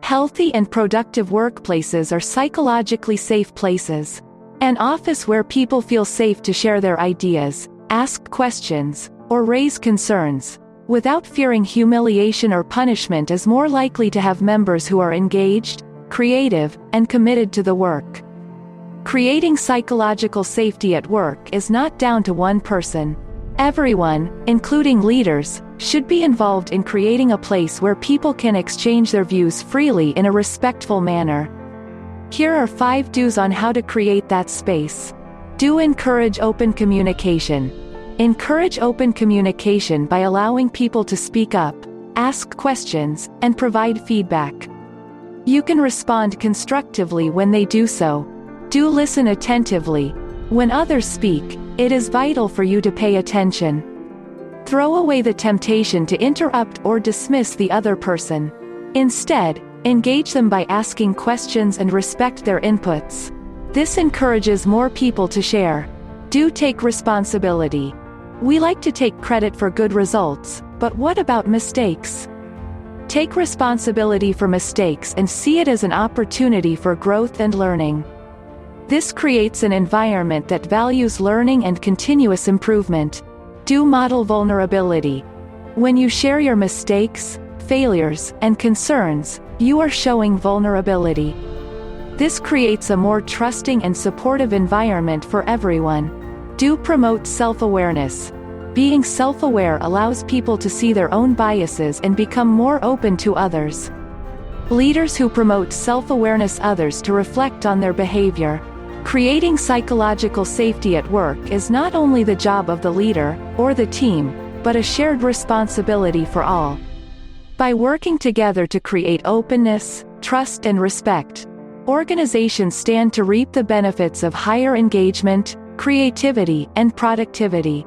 Healthy and productive workplaces are psychologically safe places. An office where people feel safe to share their ideas, ask questions, or raise concerns, without fearing humiliation or punishment is more likely to have members who are engaged, creative, and committed to the work. Creating psychological safety at work is not down to one person. Everyone, including leaders, should be involved in creating a place where people can exchange their views freely in a respectful manner. Here are 5 do's on how to create that space. Do encourage open communication. Encourage open communication by allowing people to speak up, ask questions, and provide feedback. You can respond constructively when they do so. Do listen attentively. When others speak, it is vital for you to pay attention. Throw away the temptation to interrupt or dismiss the other person. Instead, engage them by asking questions and respect their inputs. This encourages more people to share. Do take responsibility. We like to take credit for good results, but what about mistakes? Take responsibility for mistakes and see it as an opportunity for growth and learning. This creates an environment that values learning and continuous improvement. Do model vulnerability. When you share your mistakes, failures, and concerns, you are showing vulnerability. This creates a more trusting and supportive environment for everyone. Do promote self-awareness. Being self-aware allows people to see their own biases and become more open to others. Leaders who promote self-awareness others to reflect on their behavior. Creating psychological safety at work is not only the job of the leader, or the team, but a shared responsibility for all. By working together to create openness, trust and respect, organizations stand to reap the benefits of higher engagement, creativity, and productivity.